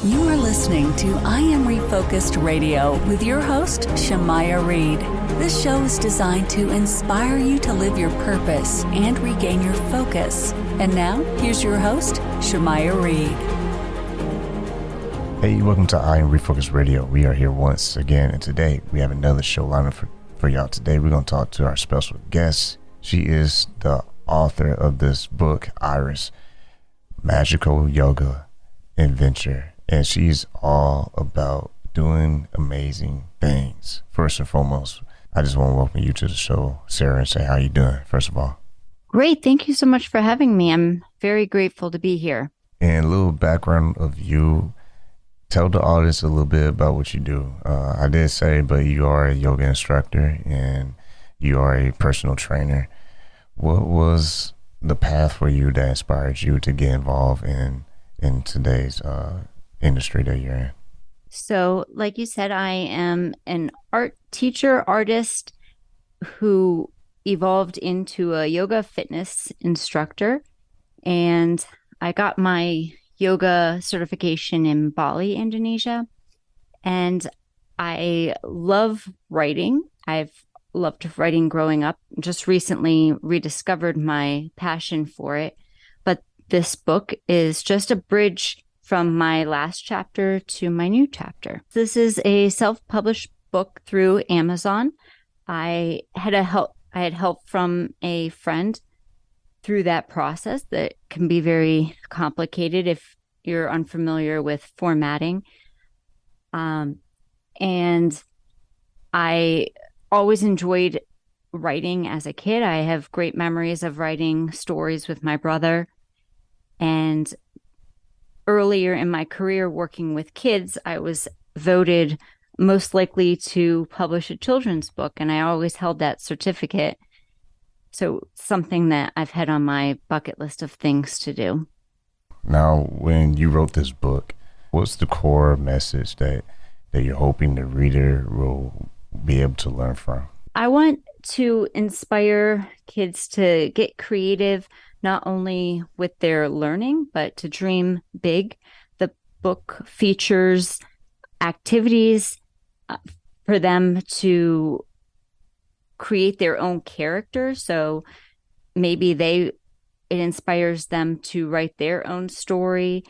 You are listening to I Am Refocused Radio with your host, Shamaya Reed. This show is designed to inspire you to live your purpose and regain your focus. And now, here's your host, Shamaya Reed. Hey, welcome to I Am Refocused Radio. We are here once again, and today we have another show lineup for y'all. Today we're going to talk to our special guest. She is the author of this book, Iris, Magical Yoga Adventure. And she's all about doing amazing things. First and foremost, I just want to welcome you to the show, Sarah, and say how you doing, first of all. Great. Thank you so much for having me. I'm very grateful to be here. And a little background of you. Tell the audience a little bit about what you do. I did say, but you are a yoga instructor and you are a personal trainer. What was the path for you that inspired you to get involved in today's industry that you're in? So, like you said, I am an art teacher, artist who evolved into a yoga fitness instructor. And I got my yoga certification in Bali, Indonesia. And I love writing. I've loved writing growing up. Just recently rediscovered my passion for it. But this book is just a bridge from my last chapter to my new chapter. This is a self-published book through Amazon. I had help from a friend through that process that can be very complicated if you're unfamiliar with formatting. And I always enjoyed writing as a kid. I have great memories of writing stories with my brother. And earlier in my career working with kids, I was voted most likely to publish a children's book, and I always held that certificate. So something that I've had on my bucket list of things to do. Now, when you wrote this book, what's the core message that you're hoping the reader will be able to learn from? I want to inspire kids to get creative, not only with their learning, but to dream big. The book features activities for them to create their own character. So maybe it inspires them to write their own story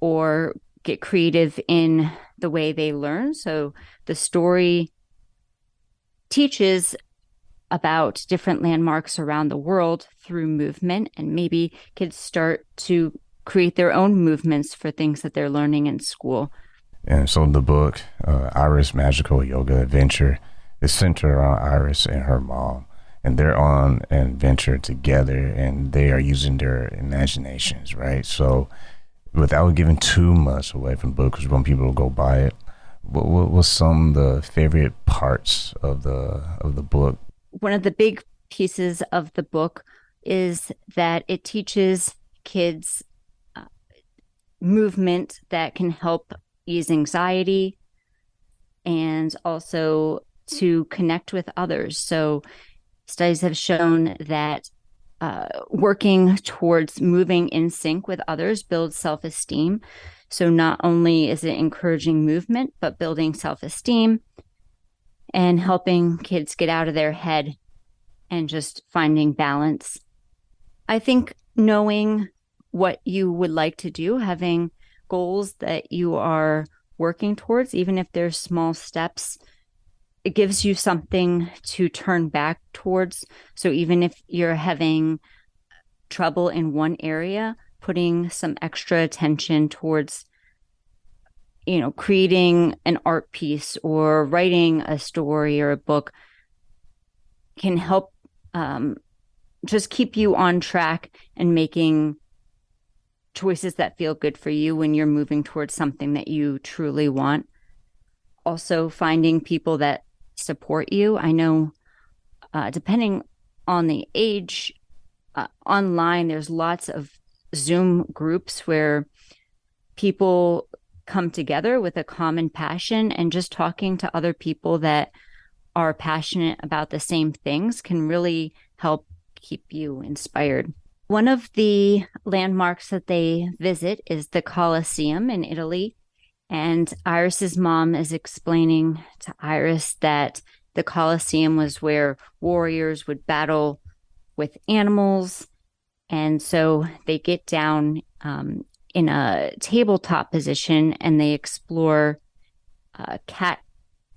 or get creative in the way they learn. So the story teaches about different landmarks around the world through movement, and maybe kids start to create their own movements for things that they're learning in school. And so the book, Iris Magical Yoga Adventure, is centered around Iris and her mom, and they're on an adventure together, and they are using their imaginations, right? So without giving too much away from the book, because we want people to go buy it, what was some of the favorite parts of the book? One of the big pieces of the book is that it teaches kids movement that can help ease anxiety and also to connect with others. So studies have shown that working towards moving in sync with others builds self-esteem. So not only is it encouraging movement, but building self-esteem and helping kids get out of their head and just finding balance. I think knowing what you would like to do, having goals that you are working towards, even if there's small steps, it gives you something to turn back towards. So even if you're having trouble in one area, putting some extra attention towards creating an art piece or writing a story or a book can help just keep you on track and making choices that feel good for you when you're moving towards something that you truly want. Also, finding people that support you. I know depending on the age, online, there's lots of Zoom groups where people come together with a common passion, and just talking to other people that are passionate about the same things can really help keep you inspired. One of the landmarks that they visit is the Colosseum in Italy. And Iris's mom is explaining to Iris that the Colosseum was where warriors would battle with animals. And so they get down in a tabletop position and they explore cat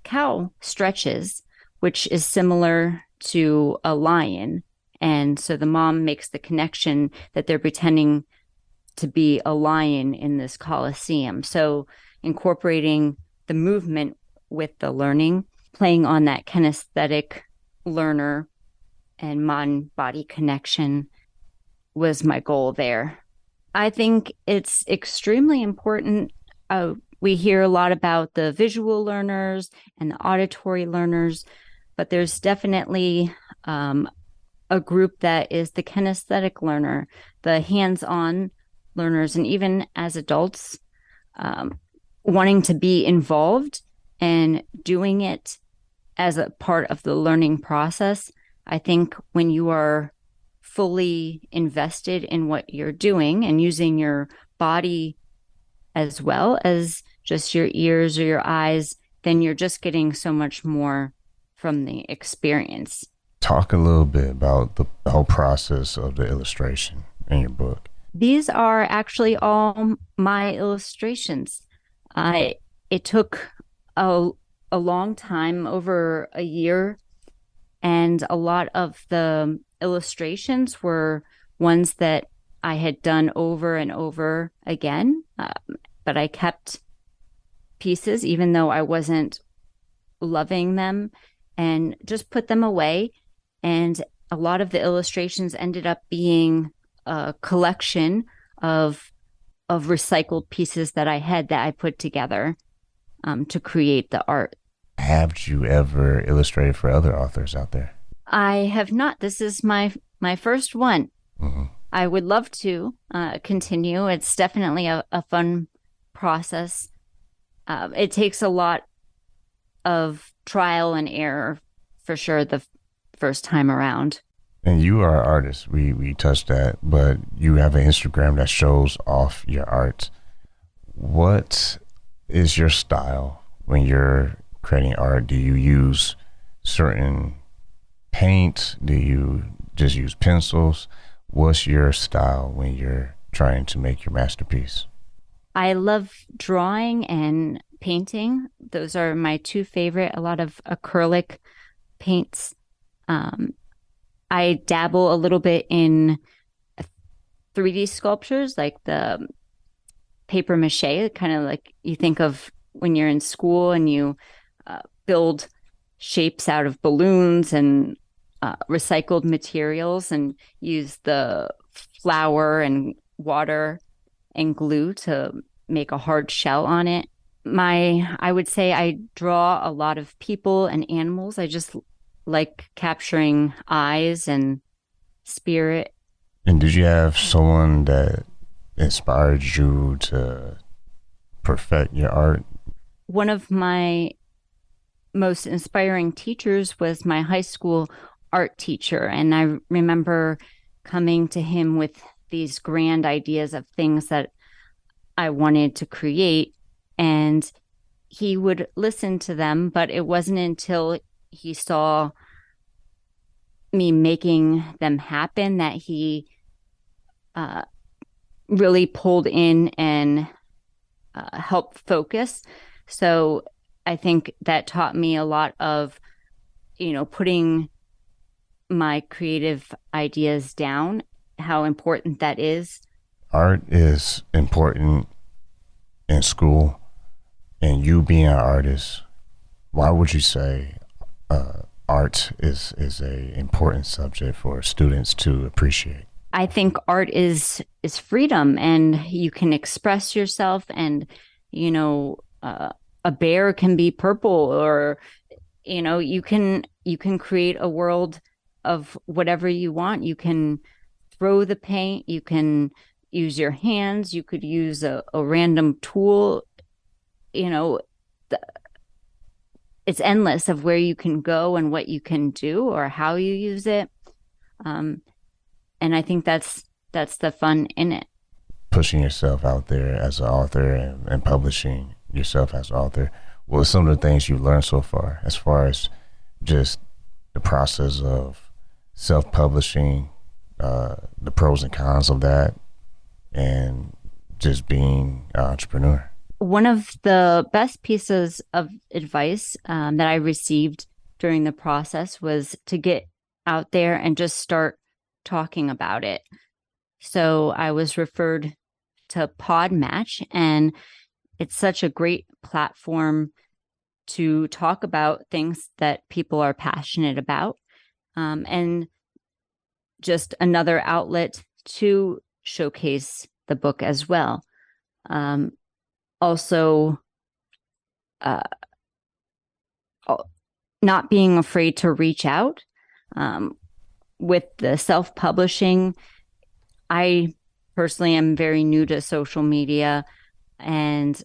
cow stretches, which is similar to a lion. And so the mom makes the connection that they're pretending to be a lion in this Colosseum. So incorporating the movement with the learning, playing on that kinesthetic learner and mind-body connection was my goal there. I think it's extremely important. We hear a lot about the visual learners and the auditory learners, but there's definitely a group that is the kinesthetic learner, the hands-on learners, and even as adults, wanting to be involved and doing it as a part of the learning process. I think when you are fully invested in what you're doing and using your body as well as just your ears or your eyes, then you're just getting so much more from the experience. Talk a little bit about the whole process of the illustration in your book. These are actually all my illustrations. It took a long time, over a year, and a lot of the illustrations were ones that I had done over and over again, but I kept pieces even though I wasn't loving them, and just put them away. And a lot of the illustrations ended up being a collection of recycled pieces that I had that I put together to create the art. Have you ever illustrated for other authors out there? I have not. This is my first one. Mm-hmm. I would love to continue. It's definitely a fun process. It takes a lot of trial and error for sure the first time around. And you are an artist. We touched that, but you have an Instagram that shows off your art. What is your style when you're creating art? Do you use certain paint? Do you just use pencils? What's your style when you're trying to make your masterpiece? I love drawing and painting. Those are my two favorite. A lot of acrylic paints. I dabble a little bit in 3D sculptures, like the paper mache, kind of like you think of when you're in school and you build shapes out of balloons and recycled materials and use the flour and water and glue to make a hard shell on it. I would say I draw a lot of people and animals. I just like capturing eyes and spirit. And did you have someone that inspired you to perfect your art? One of my most inspiring teachers was my high school art teacher. And I remember coming to him with these grand ideas of things that I wanted to create. And he would listen to them, but it wasn't until he saw me making them happen that he really pulled in and helped focus. So I think that taught me a lot of, putting my creative ideas down, how important that is. Art is important in school, and you being an artist, why would you say art is a important subject for students to appreciate? I think art is freedom, and you can express yourself, and a bear can be purple, or you can create a world of whatever you want. You can throw the paint, you can use your hands, you could use a random tool. It's endless of where you can go and what you can do or how you use it. And I think that's the fun in it. Pushing yourself out there as an author and publishing, yourself as author. What are some of the things you've learned so far as just the process of self-publishing, the pros and cons of that, and just being an entrepreneur? One of the best pieces of advice that I received during the process was to get out there and just start talking about it. So I was referred to Podmatch, and it's such a great platform to talk about things that people are passionate about, and just another outlet to showcase the book as well. Also, not being afraid to reach out. With the self-publishing, I personally am very new to social media, and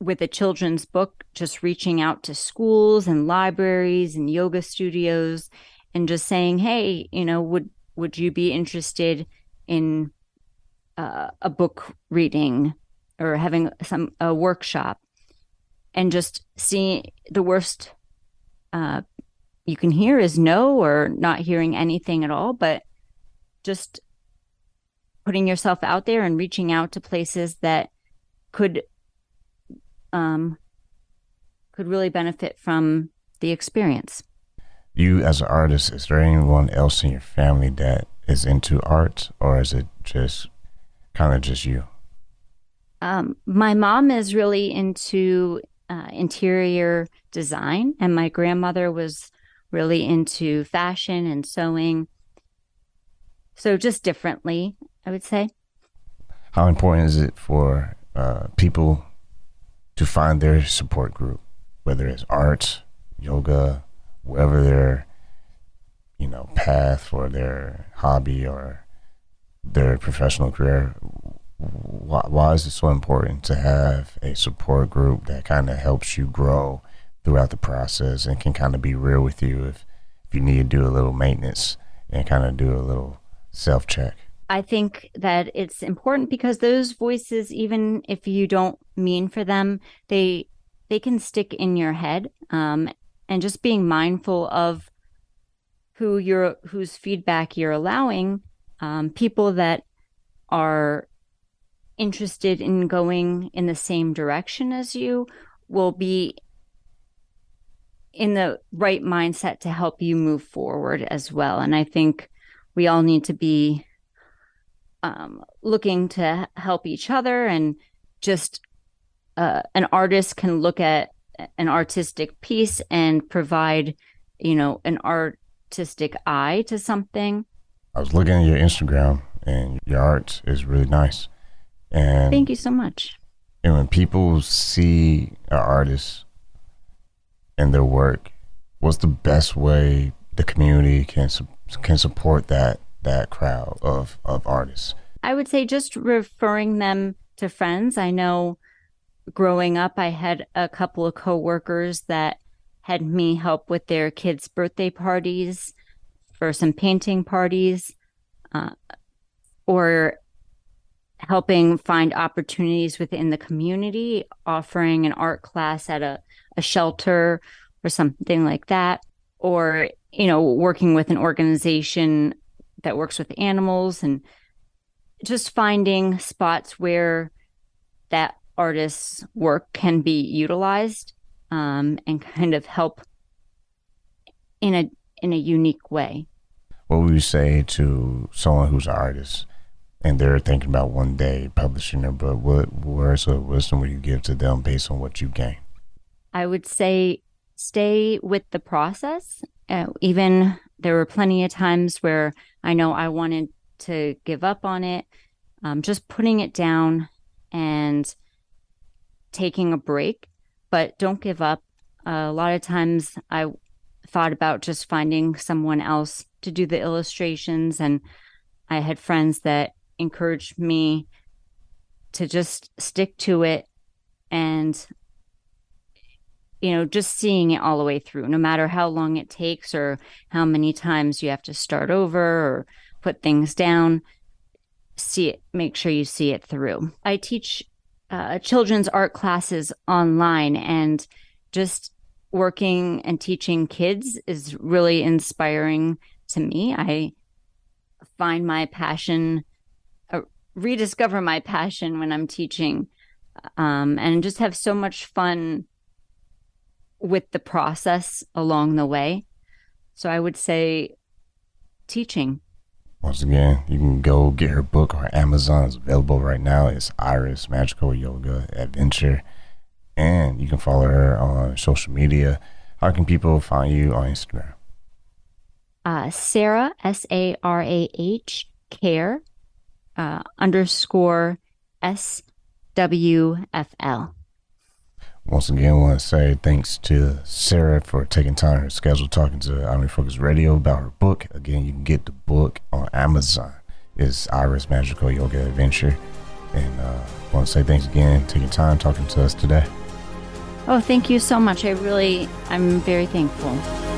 with a children's book, just reaching out to schools and libraries and yoga studios and just saying, hey, would you be interested in a book reading or having a workshop? And just seeing the worst you can hear is no, or not hearing anything at all, but just putting yourself out there and reaching out to places that could really benefit from the experience. You as an artist, is there anyone else in your family that is into art, or is it just kind of just you? My mom is really into interior design, and my grandmother was really into fashion and sewing. So just differently, I would say. How important is it for people to find their support group, whether it's art, yoga, whatever their path for their hobby or their professional career? Why is it so important to have a support group that kind of helps you grow throughout the process and can kind of be real with you if you need to do a little maintenance and kind of do a little self-check? I think that it's important because those voices, even if you don't mean for them, they can stick in your head. And just being mindful of whose feedback you're allowing, people that are interested in going in the same direction as you will be in the right mindset to help you move forward as well. And I think we all need to be looking to help each other, and just an artist can look at an artistic piece and provide, an artistic eye to something. I was looking at your Instagram, and your art is really nice. And thank you so much. And when people see an artist and their work, what's the best way the community can support that crowd of artists? I would say just referring them to friends. I know growing up, I had a couple of coworkers that had me help with their kids' birthday parties, for some painting parties, or helping find opportunities within the community, offering an art class at a shelter or something like that, or, working with an organization that works with animals, and just finding spots where that artist's work can be utilized, and kind of help in a unique way. What would you say to someone who's an artist and they're thinking about one day publishing their book? What words of wisdom would you give to them based on what you gain? I would say stay with the process. Even there were plenty of times where I know I wanted to give up on it. Just putting it down and taking a break, but don't give up. A lot of times I thought about just finding someone else to do the illustrations, and I had friends that encouraged me to just stick to it, and just seeing it all the way through, no matter how long it takes or how many times you have to start over or put things down. See it, make sure you see it through. I teach children's art classes online, and just working and teaching kids is really inspiring to me. I find my passion, rediscover my passion when I'm teaching, and just have so much fun with the process along the way. So I would say teaching. Once again, you can go get her book on Amazon. It's available right now. It's Iris Magical Yoga Adventure. And you can follow her on social media. How can people find you on Instagram? Sarah, SARAH, care, _ SWFL. Once again, I want to say thanks to Sarah for taking time in her schedule talking to I'm Refocused Radio about her book. Again, you can get the book on Amazon. It's Iris Magical Yoga Adventure. And I want to say thanks again for taking time talking to us today. Oh, thank you so much. I'm very thankful.